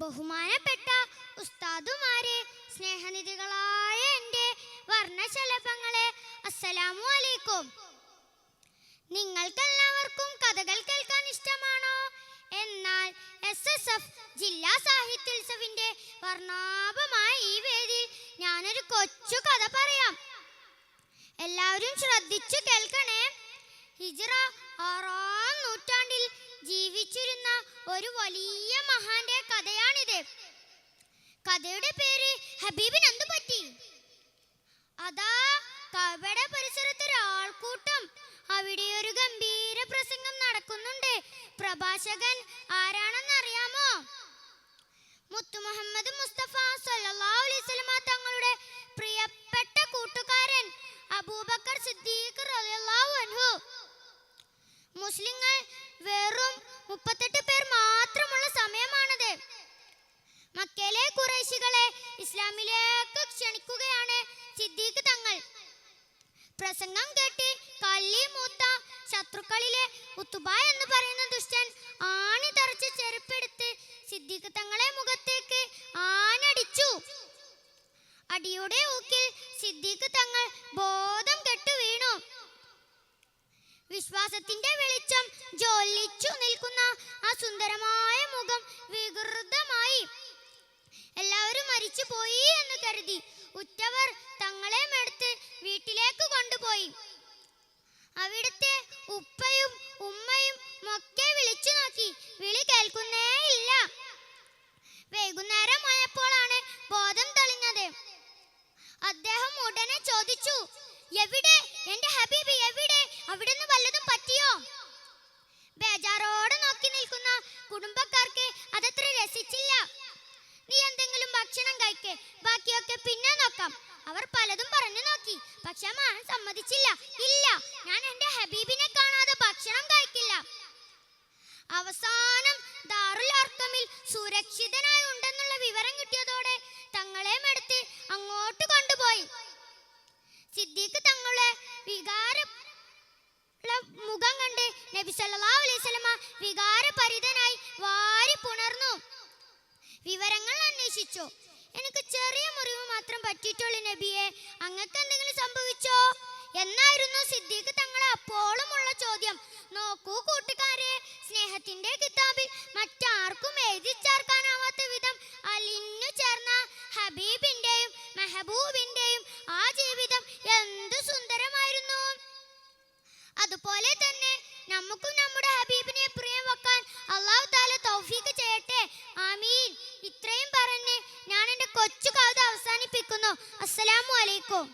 ബഹുമാനപ്പെട്ട ഉസ്താദുമാരെ, സ്നേഹനിധികളായ എൻ്റെ വർണ്ണശലഭങ്ങളെ, അസ്സലാമു അലൈക്കും. നിങ്ങൾക്കെല്ലാവർക്കും കഥകൾ കേൾക്കാൻ ഇഷ്ടമാണോ? എന്നാൽ SSF ജില്ലാ സാഹിത്യോത്സവിന്റെ വർണ്ണാഭമായ ഈ വേദിയിൽ ഞാനൊരു കൊച്ചു കഥ പറയാം. എല്ലാവരും ശ്രദ്ധിച്ചു കേൾക്കണേ. ഹിജ്റ 6-ാം നൂറ്റാണ്ടിൽ ജീവിച്ചിരുന്ന ഒരു വലിയ മഹാന്റെ കഥയാണിത്. കഥയുടെ പേര് ഹബീബിന് എന്തു പറ്റി. അതാ കഅബയുടെ പരിസരത്ത് ഒരാൾക്കൂട്ടം. അവിടെ ഒരു ഗംഭീര പ്രസംഗം നടക്കുന്നുണ്ട്. പ്രഭാഷകൻ ആരാണെന്ന് അറിയാമോ? മുത്തു മുഹമ്മദ് മുസ്തഫ സല്ലല്ലാഹു അലൈഹി വസല്ലമ തങ്ങളുടെ പ്രിയപ്പെട്ട കൂട്ടുകാരൻ അബൂബക്കർ സിദ്ദീഖ് റളിയല്ലാഹു അൻഹു. മുസ്ലിങ്ങൾ വെറും 38 പേർ മാത്രമുള്ള സമയമാണത്. മക്കയിലെ ഖുറൈശികളെ ഇസ്ലാമിലേക്ക് ക്ഷണിക്കുകയാണ് സിദ്ദീഖ് തങ്ങൾ. പ്രസംഗം കേട്ട് കല്ലി മൂത്ത ശത്രുക്കളിലെ ഉത്തുബ എന്ന് പറയുന്ന ദുഷ്ടൻ ആണി തറച്ച ചെരുപ്പെടുത്ത് സിദ്ദീഖ് തങ്ങളെ മുഖത്തേക്ക് ആനടിച്ചു. അടിയുടെ ഊക്കിൽ സിദ്ദീഖ് തങ്ങൾ ബോധം കെട്ടു വീണു. വിശ്വാസത്തിന്റെ വെളിച്ചം ജ്വലിച്ചു നിൽക്കുന്ന ആ സുന്ദരമായ മുഖം വികൃതമായി. എല്ലാവരും മരിച്ചു പോയി എന്ന് കരുതി ഉറ്റവർ തങ്ങളെ എടുത്ത് വീട്ടിലേക്ക് കൊണ്ടുപോയി. അവിടുത്തെ ഉപ്പയും ഉമ്മയും ഒക്കെ വിളിച്ചു നോക്കി. വിളി കേൾക്കുന്നേ ഇല്ല. വൈകുന്നേരമായപ്പോഴാണ് ബോധം തെളിഞ്ഞത്. അദ്ദേഹം ഉടനെ ചോദിച്ചു, എവിടെ എന്റെ ഹബീബ്, എവിടെ? അവിടുന്ന് വല്ലതും പറ്റിയോ? ബേജാറോടെ നോക്കി നിൽക്കുന്ന കുടുംബക്കാർക്ക് അതത്ര രസിച്ചില്ല. നീ എന്തെങ്കിലും ഭക്ഷണം കഴിക്ക്, ബാക്കിയൊക്കെ പിന്നെ നോക്കാം. അവർ പലതും പറഞ്ഞു നോക്കി, പക്ഷെ മകൻ സമ്മതിച്ചില്ല. ഇല്ല, ഞാൻ എന്റെ ഹബീബിനെ കാണാതെ ഭക്ഷണം കഴിക്കില്ല. അവസാനം ദാറുൽ അർഖമിൽ സുരക്ഷിതനായി ഉണ്ടെന്നുള്ള വിവരം കിട്ടിയതോടെ തങ്ങളെ എടുത്ത് അങ്ങോട്ട് കൊണ്ടുപോയി. സിദ്ദീഖ് തങ്ങളെ മുഖം കണ്ട് നബി സല്ലല്ലാഹു അലൈഹി വസല്ലമ വികാരപരിതനായി വാരി പുണർന്നു. വിവരങ്ങൾ അന്വേഷിച്ചു. എനിക്ക് ചെറിയ മുറിവ് മാത്രം പറ്റിയിട്ടുള്ളൂ നബിയെ, അങ്ങക്ക് എന്തെങ്കിലും സംഭവിച്ചോ എന്നായിരുന്നു സിദ്ദീഖ് തങ്ങളെ അപ്പോഴുമുള്ള ചോദ്യം. നോക്കൂ കൂട്ടുകാരെ, സ്നേഹത്തിന്റെ കിതാബിൽ മറ്റാർക്കും എഴുതി ചേർക്കാനാവാത്ത വിധം അലിഞ്ഞു ചേർന്ന ഹബീബിന്റെയും മെഹബൂബിന്റെയും ആ ജീവിതം എന്തു സുന്ദരമായിരുന്നു. അതുപോലെ തന്നെ നമുക്കും നമ്മുടെ ഹബീബിനെ പ്രിയം വെക്കാൻ അല്ലാഹു തആല തൗഫീഖ് ചെയ്യട്ടെ. ആമീൻ. ഇത്രയും പറഞ്ഞ് ഞാൻ എൻ്റെ കൊച്ചു കവിത അവസാനിപ്പിക്കുന്നു. അസ്സലാമു അലൈക്കും.